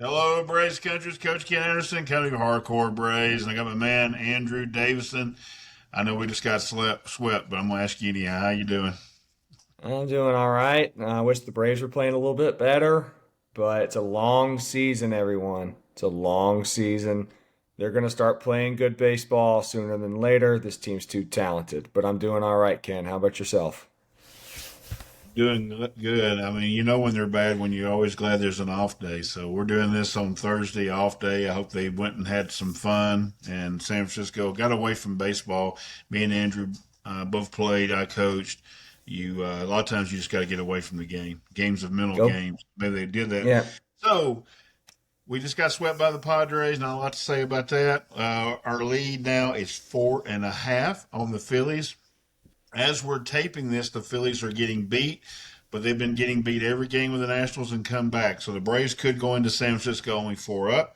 Hello, Braves countries. Coach Ken Anderson, coming hardcore Braves, and I got my man Andrew Davison. I know we just got swept, but I'm gonna ask you anyhow. How you doing? I'm doing all right. I wish the Braves were playing a little bit better, but it's a long season, everyone. It's a long season. They're going to start playing good baseball sooner than later. This team's too talented, but I'm doing all right, Ken. How about yourself? Doing good. I mean, you know when they're bad when you're always glad there's an off day. So we're doing this on Thursday, off day. I hope they went and had some fun. And San Francisco got away from baseball. Me and Andrew both played. I coached. A lot of times you just got to get away from the game. Games of mental Go. games. Maybe they did that. Yeah. So we just got swept by the Padres. Not a lot to say about that. Our lead now is 4.5 on the Phillies. As we're taping this, the Phillies are getting beat, but they've been getting beat every game with the Nationals and come back. So the Braves could go into San Francisco only 4 up.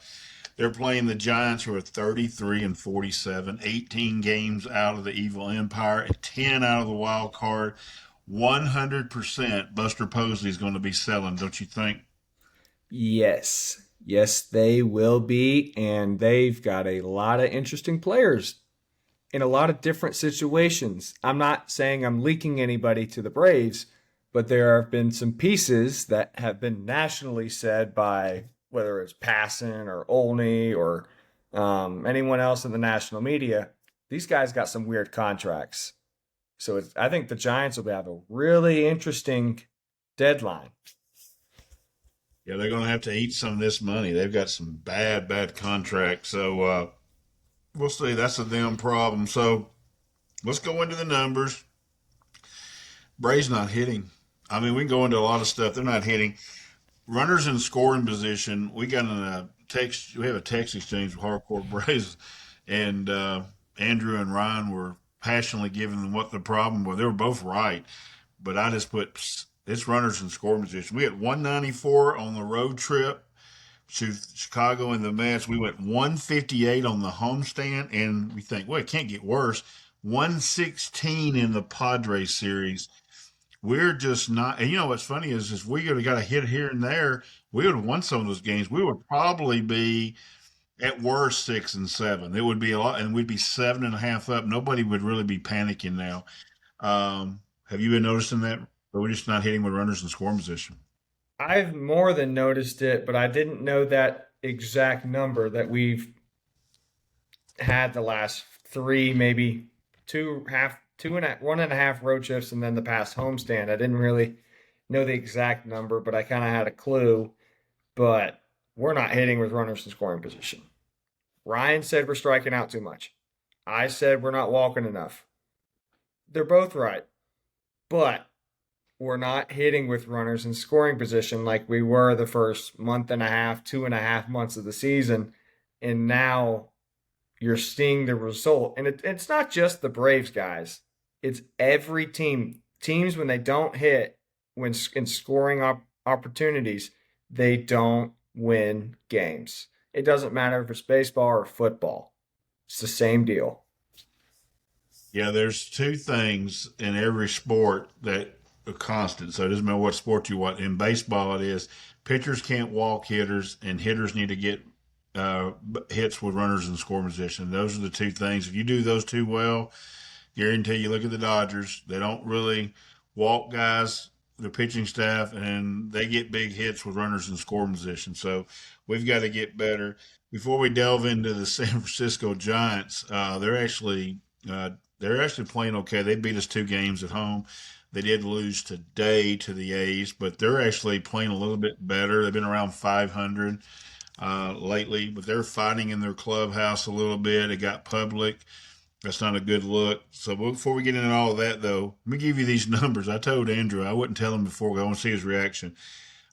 They're playing the Giants, who are 33 and 47, 18 games out of the Evil Empire, and 10 out of the wild card. 100% Buster Posey is going to be selling, don't you think? Yes. Yes, they will be, and they've got a lot of interesting players in a lot of different situations. I'm not saying I'm leaking anybody to the Braves, but there have been some pieces that have been nationally said by whether it's Passan or Olney or anyone else in the national media. These guys got some weird contracts. I think the Giants will have a really interesting deadline. Yeah, they're going to have to eat some of this money. They've got some bad, bad contracts. So we'll see. That's a them problem. So let's go into the numbers. Bray's not hitting. I mean, we can go into a lot of stuff. They're not hitting. Runners in scoring position. We got in a text. We have a text exchange with Hardcore Braves, and Andrew and Ryan were passionately giving them what the problem was. They were both right, but I just put it's runners in scoring position. We had 194 on the road trip to Chicago in the Mets. We went 158 on the homestand, and we think, well, it can't get worse. 116 in the Padres series. We're just not. And you know what's funny is if we would have got a hit here and there, we would have won some of those games. We would probably be at worst 6-7. It would be a lot, and we'd be 7.5 up. Nobody would really be panicking now. Have you been noticing that? Or we're just not hitting with runners in scoring position. I've more than noticed it, but I didn't know that exact number that we've had the last three, maybe two and 1.5 road trips, and then the past homestand. I didn't really know the exact number, but I kind of had a clue. But we're not hitting with runners in scoring position. Ryan said we're striking out too much. I said we're not walking enough. They're both right, but we're not hitting with runners in scoring position like we were the first month and a half, 2.5 months of the season. And now you're seeing the result. And it's not just the Braves guys, it's every team. Teams, when they don't hit, when in scoring opportunities, they don't win games. It doesn't matter if it's baseball or football, it's the same deal. Yeah, there's two things in every sport that are constant. So it doesn't matter what sport you want. In baseball, it is pitchers can't walk hitters, and hitters need to get uh, hits with runners in scoring position. Those are the two things. If you do those two well, guarantee you look at the Dodgers. They don't really walk guys, the pitching staff, and they get big hits with runners in scoring position. So we've got to get better. Before we delve into the San Francisco Giants, they're actually playing okay. They beat us 2 games at home. They did lose today to the A's, but they're actually playing a little bit better. They've been around 500 lately, but they're fighting in their clubhouse a little bit. It got public. That's not a good look. So before we get into all of that, though, let me give you these numbers. I told Andrew I wouldn't tell him before. I want to see his reaction.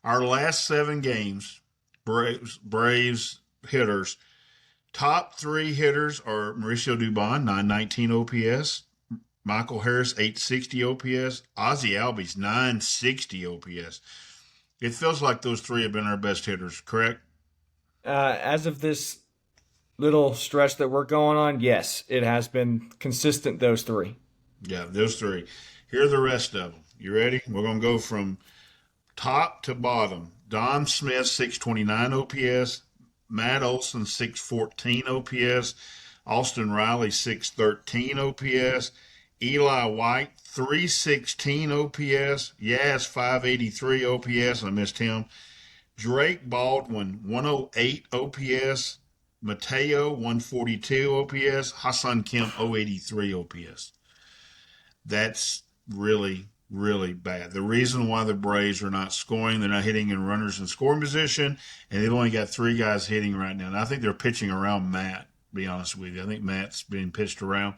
Our last 7 games, Braves hitters. Top 3 hitters are Mauricio Dubon, 919 OPS. Michael Harris, 860 OPS. Ozzy Albies, 960 OPS. It feels like those three have been our best hitters, correct? As of this little stretch that we're going on, yes, it has been consistent, those three. Yeah, those three. Here are the rest of them. You ready? We're going to go from top to bottom. Don Smith, 629 OPS. Matt Olson, 614 OPS. Austin Riley, 613 OPS. Eli White, 316 OPS. Yaz, 583 OPS. I missed him. Drake Baldwin, 108 OPS. Mateo, 142 OPS. Hassan Kim, 083 OPS. That's really, really bad. The reason why the Braves are not scoring, they're not hitting in runners in scoring position, and they've only got 3 guys hitting right now. And I think they're pitching around Matt, to be honest with you. I think Matt's being pitched around.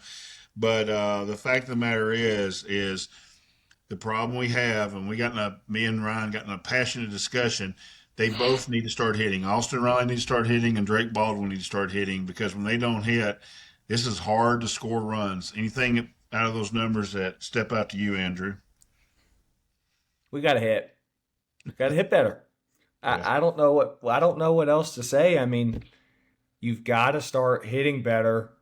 But the fact of the matter is the problem we have, and me and Ryan got in a passionate discussion. They both need to start hitting. Austin Riley needs to start hitting, and Drake Baldwin needs to start hitting, because when they don't hit, this is hard to score runs. Anything out of those numbers that step out to you, Andrew? We got to hit. We got to hit better. I don't know what else to say. I mean, you've got to start hitting better,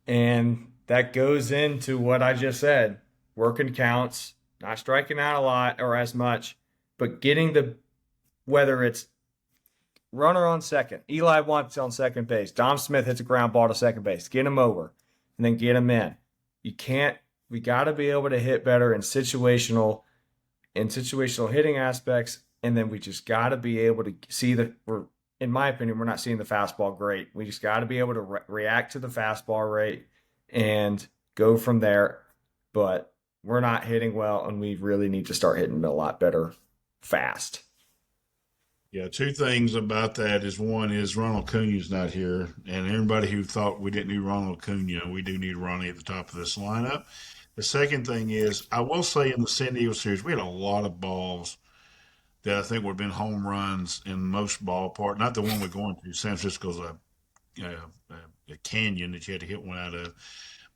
and that goes into what I just said: working counts, not striking out a lot or as much, but getting whether it's runner on second, Eli wants on second base, Dom Smith hits a ground ball to second base, get him over, and then get him in. We got to be able to hit better in situational hitting aspects, and then we just got to be able to see in my opinion, we're not seeing the fastball great. We just got to be able to react to the fastball rate and go from there. But we're not hitting well, and we really need to start hitting a lot better fast. Yeah, 2 things about that is, one is Ronald Acuna's not here, and everybody who thought we didn't need Ronald Acuna, we do need Ronnie at the top of this lineup. The second thing is, I will say in the San Diego series, we had a lot of balls that I think would have been home runs in most ballpark. Not the one we're going to. San Francisco's a canyon that you had to hit one out of.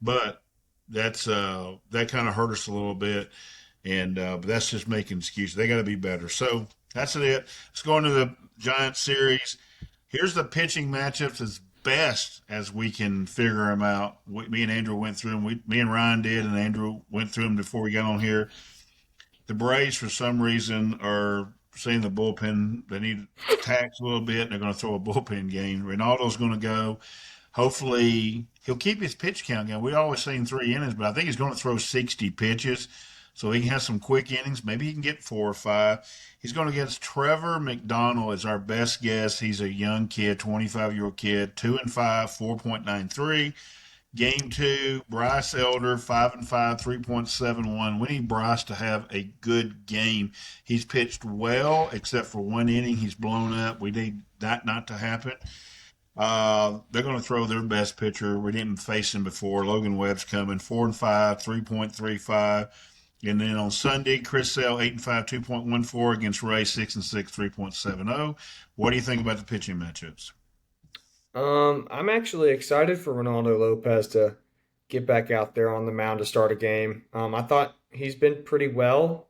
But that kind of hurt us a little bit, and but that's just making excuses. They got to be better. So that's it. Let's go into the Giants series. Here's the pitching matchups as best as we can figure them out. Me and Andrew went through them. Me and Ryan did, and Andrew went through them before we got on here. The Braves, for some reason, are saying the bullpen, they need to tax a little bit, and they're going to throw a bullpen game. Ronaldo's going to go. Hopefully, he'll keep his pitch count going. We always seen 3 innings, but I think he's going to throw 60 pitches, so he can have some quick innings. Maybe he can get 4 or 5. He's going against Trevor McDonald is our best guess. He's a young kid, 25-year-old kid, 2-5, 4.93. Game 2, Bryce Elder, 5-5, 3.71. We need Bryce to have a good game. He's pitched well, except for 1 inning. He's blown up. We need that not to happen. They're going to throw their best pitcher. We didn't face him before. Logan Webb's coming, 4-5, 3.35. And then on Sunday, Chris Sale, 8-5, 2.14 against Ray, 6-6, 3.70. What do you think about the pitching matchups? I'm actually excited for Ronaldo Lopez to get back out there on the mound to start a game. I thought he's been pretty well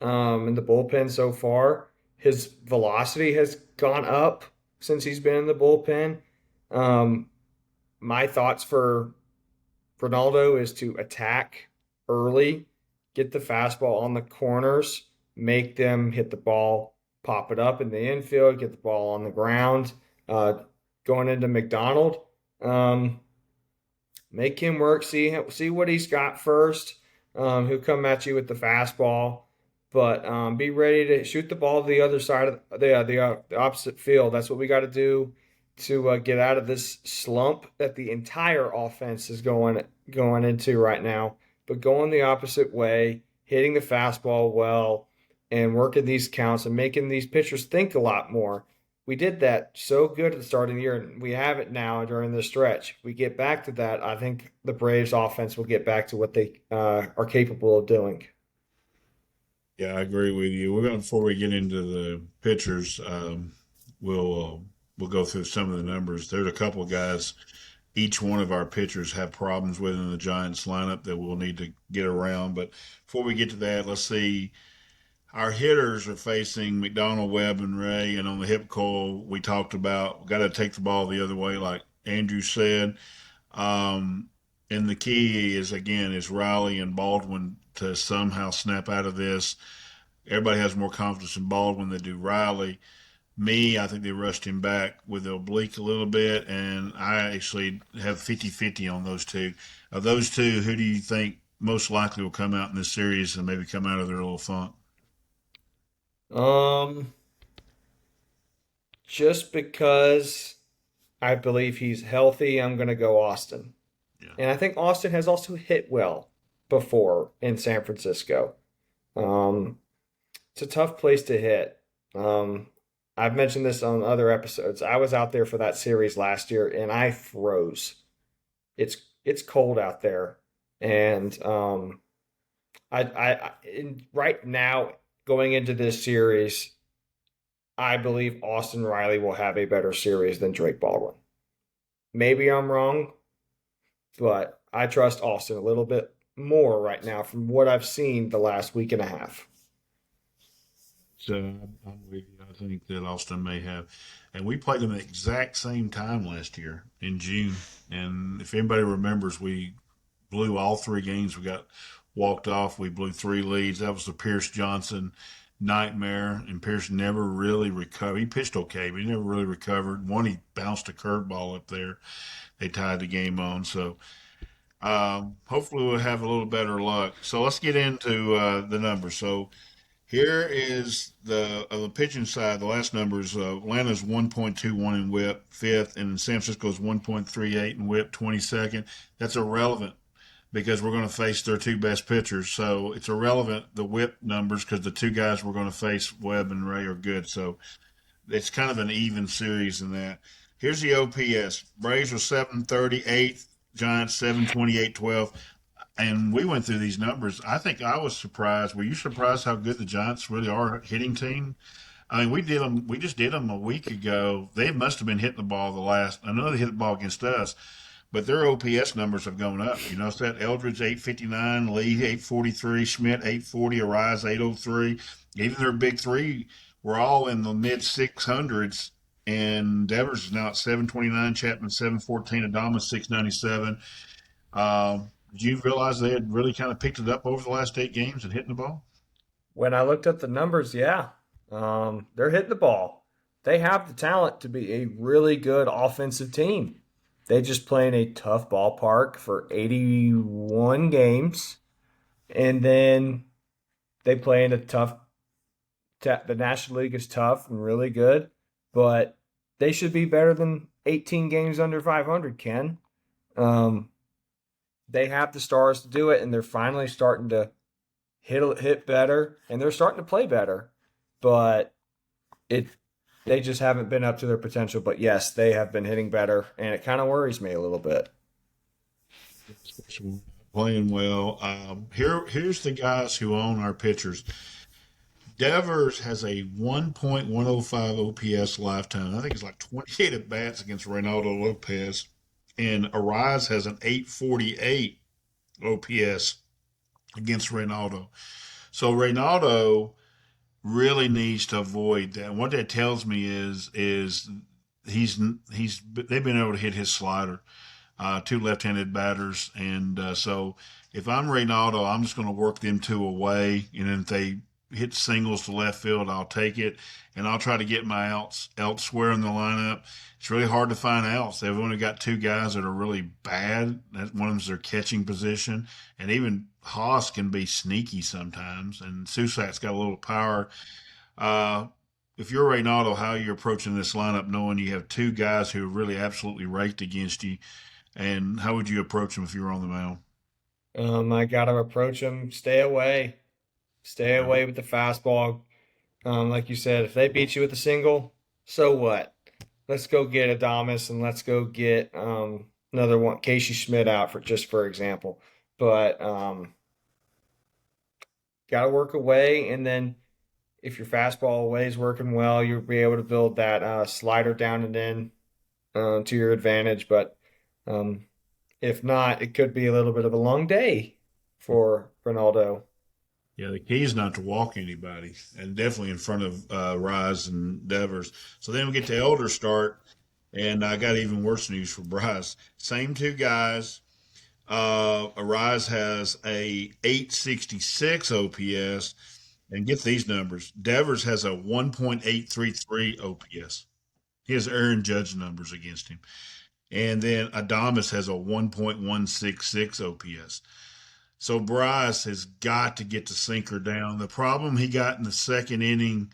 in the bullpen so far. His velocity has gone up since he's been in the bullpen. My thoughts for Ronaldo is to attack early, get the fastball on the corners, make them hit the ball, pop it up in the infield, get the ball on the ground. Going into McDonald, make him work, see what he's got first. He'll come at you with the fastball, but be ready to shoot the ball to the other side of the opposite field. That's what we got to do to get out of this slump that the entire offense is going into right now. But going the opposite way, hitting the fastball well, and working these counts and making these pitchers think a lot more. We did that so good at the start of the year, and we have it now during this stretch. We get back to that, I think the Braves offense will get back to what they are capable of doing. Yeah, I agree with you. Before we get into the pitchers, we'll go through some of the numbers. There's a couple of guys each one of our pitchers have problems with in the Giants lineup that we'll need to get around. But before we get to that, let's see. Our hitters are facing McDonald, Webb, and Ray, and on the hip coil, we talked about got to take the ball the other way, like Andrew said. And the key is Riley and Baldwin to somehow snap out of this. Everybody has more confidence in Baldwin than they do Riley. Me, I think they rushed him back with the oblique a little bit, and I actually have 50-50 on those two. Of those two, who do you think most likely will come out in this series and maybe come out of their little funk? Um, just because I believe he's healthy, I'm going to go Austin. Yeah. And I think Austin has also hit well before in San Francisco. Um, it's a tough place to hit. Um, I've mentioned this on other episodes. I was out there for that series last year and I froze. It's cold out there, and right now going into this series, I believe Austin Riley will have a better series than Drake Baldwin. Maybe I'm wrong, but I trust Austin a little bit more right now from what I've seen the last week and a half. So I'm with you. I think that Austin may have, and we played them at the exact same time last year in June. And if anybody remembers, we blew all three games. We got walked off. We blew three leads. That was the Pierce Johnson nightmare, and Pierce never really recovered. He pitched okay, but he never really recovered. One, he bounced a curveball up there. They tied the game on. So hopefully we'll have a little better luck. So let's get into the numbers. So here is the pitching side. The last numbers: Atlanta's 1.21 in WHIP, fifth, and San Francisco's 1.38 in WHIP, 22nd. That's irrelevant because we're going to face their two best pitchers. So it's irrelevant the WHIP numbers because the two guys we're going to face, Webb and Ray, are good. So it's kind of an even series in that. Here's the OPS. Braves are 738, Giants 728, 12. And we went through these numbers. I think I was surprised. Were you surprised how good the Giants really are a hitting team? I mean, we did them. We just did them a week ago. They must have been hitting the ball the last. I know they hit the ball against us, but their OPS numbers have gone up. You know, it's that Eldridge 859, Lee 843, Schmidt 840, Arise 803. Even their big three were all in the mid 600s. And Devers is now at 729, Chapman 714, Adamas 697. Did you realize they had really kind of picked it up over the last 8 games and hitting the ball? When I looked at the numbers, yeah, they're hitting the ball. They have the talent to be a really good offensive team. They just play in a tough ballpark for 81 games, and then they play in a tough. The National League is tough and really good, but they should be better than 18 games under 500. Ken, um, they have the stars to do it, and they're finally starting to hit better, and they're starting to play better. But it they just haven't been up to their potential. But yes, they have been hitting better, and it kind of worries me a little bit. Playing well. Here's the guys who own our pitchers. Devers has a 1.105 OPS lifetime. I think it's like 28 at bats against Reynaldo Lopez. And Arise has an 848 OPS against Reynaldo. So Reynaldo really needs to avoid that. And what that tells me is he's they've been able to hit his slider, two left-handed batters, and so if I'm Reynaldo, I'm just going to work them two away, and then if they hit singles to left field, I'll take it, and I'll try to get my outs elsewhere in the lineup. It's really hard to find outs. They've only got two guys that are really bad. One of them's their catching position, and even Haas can be sneaky sometimes, and Susak's got a little power. Uh, if you're Reynaldo, how are you approaching this lineup knowing you have two guys who are really absolutely raked against you, and how would you approach them if you were on the mound? I got to approach them. Stay Yeah. away with the fastball. Like you said, if they beat you with a single, so what? Let's go get Adamas and let's go get another one, Casey Schmidt out for example. But got to work away, and then if your fastball away is working well, you'll be able to build that slider down and in to your advantage. But um, if not, it could be a little bit of a long day for Ronaldo. Yeah, the key is not to walk anybody, and definitely in front of Rise and Devers. So then we get to Elder start, and I got even worse news for Bryce. Same two guys. Arise has a 866 OPS, And get these numbers. Devers has a 1.833 OPS. He has Aaron Judge numbers against him. And then Adames has a 1.166 OPS. So Bryce has got to get the sinker down. The problem he got in the second inning,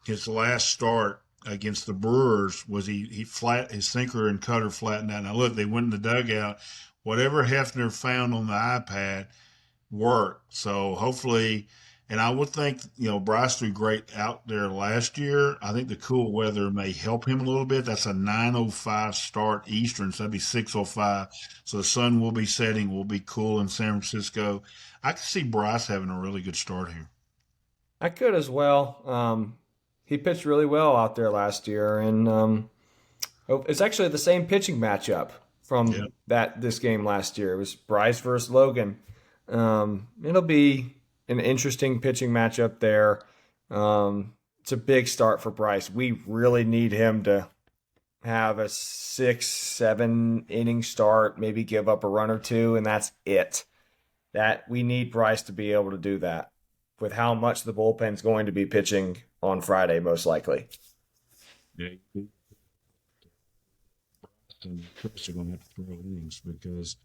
his last start against the Brewers, was he flat his sinker and cutter flattened out. Now look, they went in the dugout. Whatever Hefner found on the iPad worked. So hopefully, and I would think, Bryce threw great out there last year. I think the cool weather may help him a little bit. That's a 9:05 start Eastern, so that'd be 6:05. So the sun will be setting, will be cool in San Francisco. I could see Bryce having a really good start here. I could as well. He pitched really well out there last year, and it's actually the same pitching matchup Yeah. from this game last year. It was Bryce versus Logan. It'll be an interesting pitching matchup there. It's a big start for Bryce. We really need him to have a 6, 7 inning start, maybe give up a run or two, and that's it. That we need Bryce to be able to do that with how much the bullpen's going to be pitching on Friday, most likely. Yeah. And Chris are going to have to throw innings because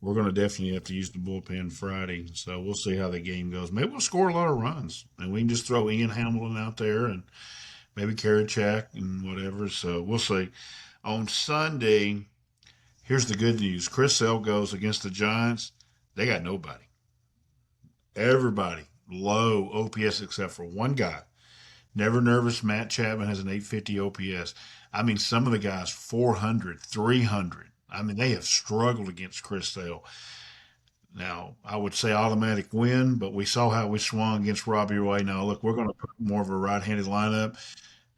we're going to definitely have to use the bullpen Friday. So we'll see how the game goes. Maybe we'll score a lot of runs, and we can just throw Ian Hamilton out there and maybe Karinchak and whatever. So we'll see. On Sunday, here's the good news. Chris Sale goes against the Giants. They got nobody. Everybody low OPS except for one guy. Never nervous. Matt Chapman has an 850 OPS. I mean, some of the guys 400, 300. I mean, they have struggled against Chris Sale. Now, I would say automatic win, but we saw how we swung against Robbie Ray. Now, look, we're going to put more of a right-handed lineup,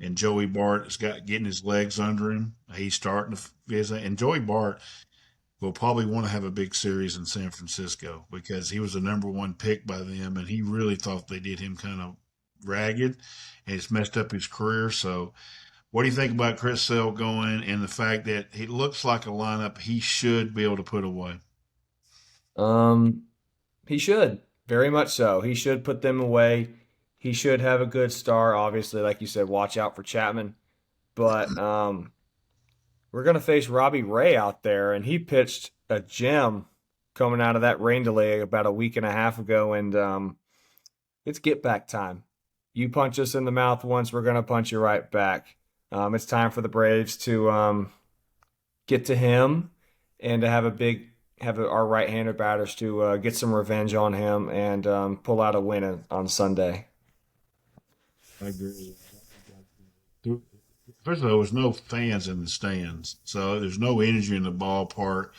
and Joey Bart is getting his legs under him. He's starting to visit, and Joey Bart will probably want to have a big series in San Francisco because he was the number one pick by them, and he really thought they did him kind of ragged, and it's messed up his career. So, what do you think about Chris Sale going and the fact that he looks like a lineup he should be able to put away? Um, he should very much so. He should put them away. He should have a good start. Obviously, like you said, watch out for Chapman. But we're gonna face Robbie Ray out there, and he pitched a gem coming out of that rain delay about a week and a half ago, and it's get back time. You punch us in the mouth once, we're gonna punch you right back. It's time for the Braves to get to him and to our right-handed batters to get some revenge on him and pull out a win on Sunday. I agree. First of all, there's no fans in the stands, so there's no energy in the ballpark.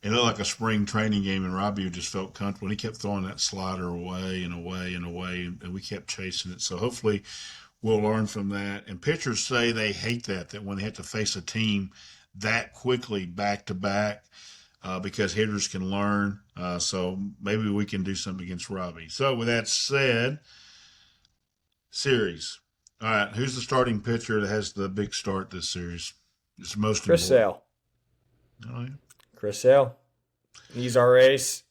It looked like a spring training game, and Robbie just felt comfortable. He kept throwing that slider away and away and away, and we kept chasing it. So hopefully we'll learn from that. And pitchers say they hate that when they have to face a team that quickly back to back because hitters can learn. So maybe we can do something against Robbie. So with that said, series. All right, who's the starting pitcher that has the big start this series? It's most Chris important. Sale. Oh, yeah. Chris Sale. He's our ace.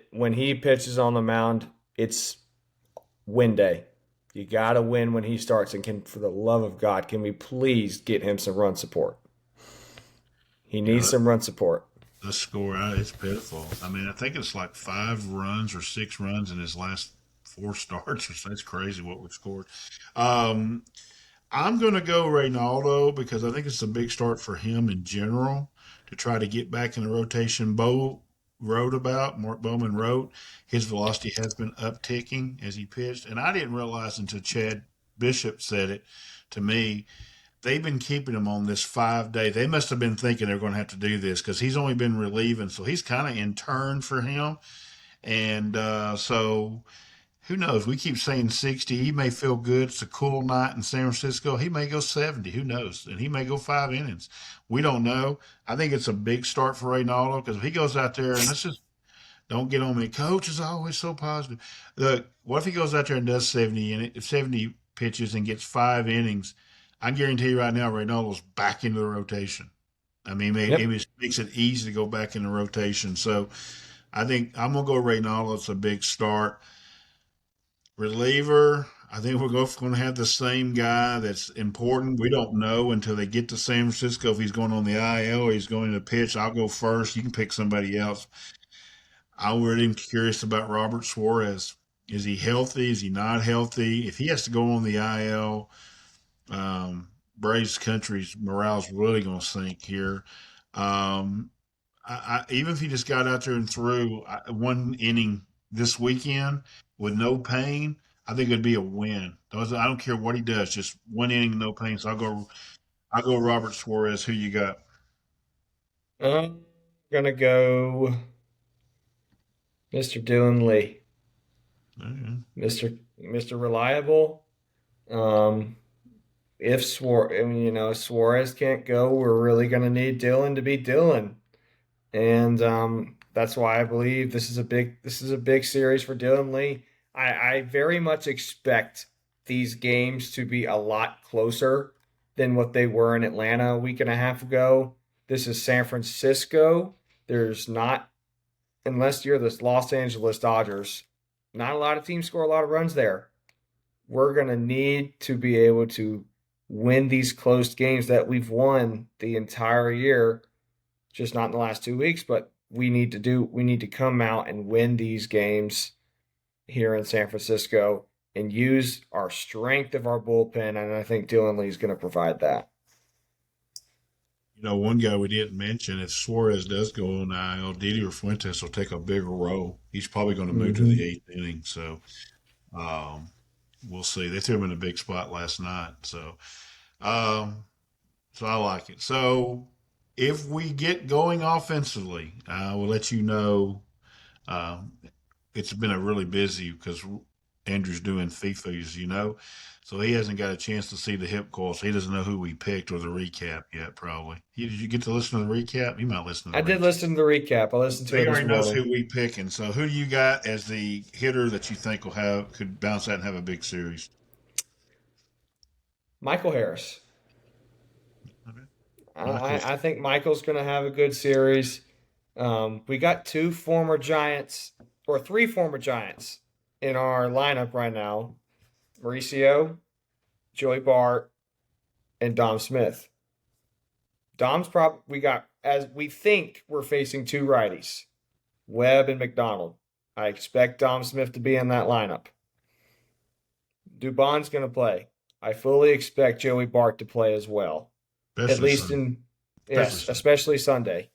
When he pitches on the mound, it's win day. You got to win when he starts. And for the love of God, can we please get him some run support? He needs some run support. The score, it's pitiful. I mean, I think it's like 5 runs or 6 runs in his last 4 starts. Or so. It's crazy what we've scored. I'm going to go Reynaldo because I think it's a big start for him in general to try to get back in the rotation. Mark Bowman wrote, his velocity has been upticking as he pitched. And I didn't realize until Chad Bishop said it to me. They've been keeping him on this 5-day. They must have been thinking they're going to have to do this because he's only been relieving. So he's kind of in turn for him. And so who knows? We keep saying 60. He may feel good. It's a cool night in San Francisco. He may go 70. Who knows? And he may go 5 innings. We don't know. I think it's a big start for Reynaldo because if he goes out there and let's just don't get on me. Coach is always so positive. Look, what if he goes out there and does 70 pitches and gets 5 innings? I guarantee you right now, Reynaldo's back into the rotation. I mean, it makes it easy to go back in the rotation. So I think I'm going to go Reynaldo. It's a big start. Reliever, I think we're both going to have the same guy that's important. We don't know until they get to San Francisco if he's going on the IL or he's going to pitch. I'll go first. You can pick somebody else. I'm really curious about Robert Suarez. Is he healthy? Is he not healthy? If he has to go on the IL, Braves country's morale's really going to sink here. Um, Even if he just got out there and threw one inning this weekend with no pain, I think it'd be a win. I don't care what he does, just one inning, no pain. So I'll go Robert Suarez. Who you got? I'm gonna go Mr. Dylan Lee, Okay. Mr. Reliable. Um, if Suarez can't go, we're really gonna need Dylan to be Dylan, and that's why I believe this is a big series for Dylan Lee. I very much expect these games to be a lot closer than what they were in Atlanta a week and a half ago. This is San Francisco. There's not, unless you're the Los Angeles Dodgers, not a lot of teams score a lot of runs there. We're going to need to be able to win these close games that we've won the entire year, just not in the last 2 weeks, but we need to come out and win these games here in San Francisco and use our strength of our bullpen. And I think Dylan Lee is going to provide that. One guy we didn't mention, if Suarez does go on IL, Didier Fuentes will take a bigger role. He's probably going to move to the eighth inning. So we'll see. They threw him in a big spot last night. So I like it. So if we get going offensively, I will let you know. It's been a really busy because Andrew's doing FIFA, as you know. So he hasn't got a chance to see the hip coil, so he doesn't know who we picked or the recap yet, probably. Did you get to listen to the recap? You might listen to I the did recap. listen to the recap. I listened to So it he this already knows who morning. we picking. So who do you got as the hitter that you think could bounce out and have a big series? Michael Harris. Okay. I think Michael's going to have a good series. We got three former Giants in our lineup right now: Mauricio, Joey Bart, and Dom Smith. We got, as we think we're facing two righties, Webb and McDonald. I expect Dom Smith to be in that lineup. Dubon's going to play. I fully expect Joey Bart to play as well. At Especially least Sunday. especially Sunday.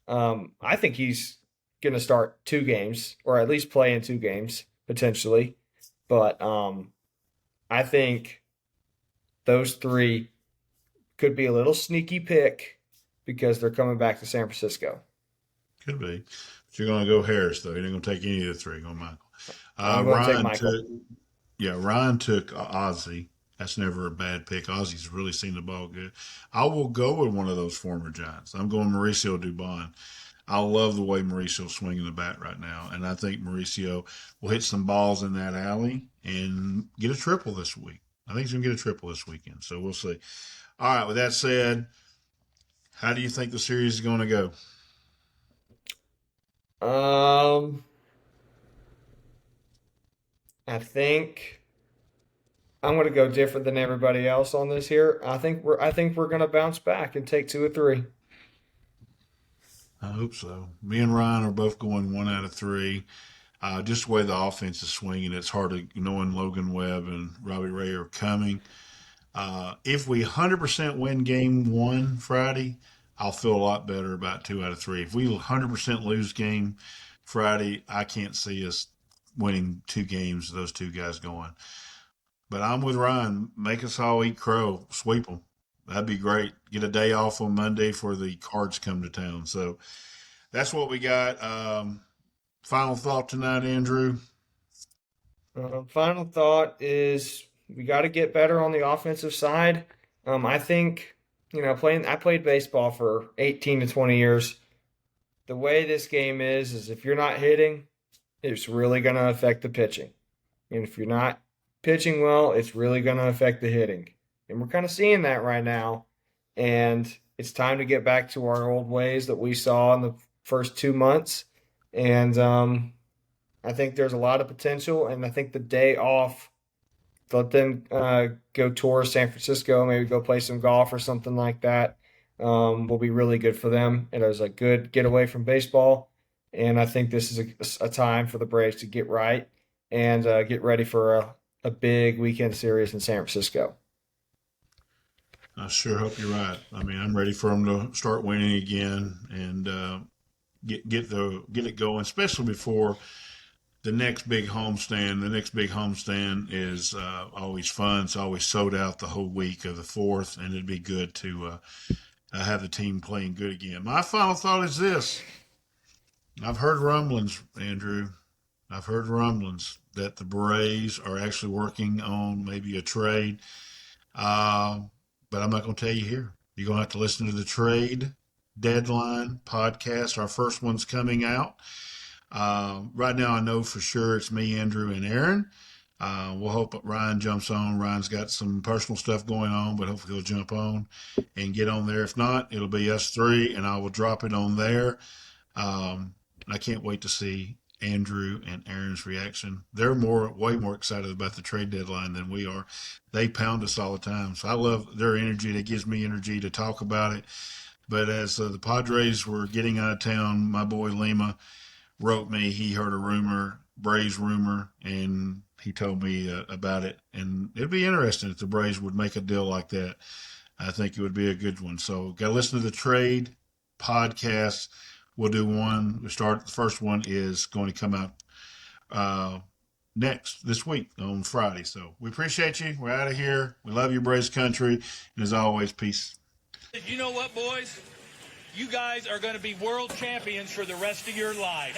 I think he's going to start 2 games, or at least play in 2 games potentially. But I think those three could be a little sneaky pick because they're coming back to San Francisco. Could be. But you're going to go Harris, though. You're not going to take any of the three. Go Michael. I'm going to take Michael. Ryan took Ozzy. That's never a bad pick. Ozzy's really seen the ball good. I will go with one of those former Giants. I'm going Mauricio Dubon. I love the way Mauricio's swinging the bat right now, and I think Mauricio will hit some balls in that alley and get a triple this week. I think he's going to get a triple this weekend, so we'll see. All right, with that said, how do you think the series is going to go? I think I'm going to go different than everybody else on this here. I think we're going to bounce back and take 2 or 3. I hope so. Me and Ryan are both going 1 out of 3. Just the way the offense is swinging, it's hard to knowing Logan Webb and Robbie Ray are coming. If we 100% win game 1 Friday, I'll feel a lot better about 2 out of 3. If we 100% lose game Friday, I can't see us winning 2 games, those 2 guys going. But I'm with Ryan. Make us all eat crow. Sweep them. That'd be great. Get a day off on Monday for the Cards come to town. So that's what we got. Final thought tonight, Andrew? Final thought is we got to get better on the offensive side. I think, I played baseball for 18 to 20 years. The way this game is if you're not hitting, it's really going to affect the pitching. And if you're not pitching well, it's really going to affect the hitting. And we're kind of seeing that right now. And it's time to get back to our old ways that we saw in the first 2 months. And I I think there's a lot of potential, and I think the day off, let them go tour San Francisco, maybe go play some golf or something like that, will be really good for them. It was a good getaway from baseball, and I think this is a time for the Braves to get right and get ready for a big weekend series in San Francisco. I sure hope you're right. I mean, I'm ready for them to start winning again and get it going, especially before the next big homestand. The next big homestand is always fun. It's always sold out the whole week of the 4th, and it'd be good to have the team playing good again. My final thought is this. I've heard rumblings, Andrew. I've heard rumblings that the Braves are actually working on maybe a trade. But I'm not going to tell you here. You're going to have to listen to the Trade Deadline podcast. Our first one's coming out. Right now, I know for sure it's me, Andrew, and Aaron. We'll hope Ryan jumps on. Ryan's got some personal stuff going on, but hopefully he'll jump on and get on there. If not, it'll be us three, and I will drop it on there. I can't wait to see Andrew and Aaron's reaction. They're way more excited about the trade deadline than we are. They pound us all the time. So I love their energy. That gives me energy to talk about it. But as the Padres were getting out of town, my boy Lima wrote me. He heard a rumor, Braves rumor, and he told me about it. And it'd be interesting if the Braves would make a deal like that. I think it would be a good one. So got to listen to the Trade podcast. We'll do one. The first one is going to come out this week on Friday. So we appreciate you. We're out of here. We love you, Braves country. And as always, peace. You know what, boys? You guys are going to be world champions for the rest of your life.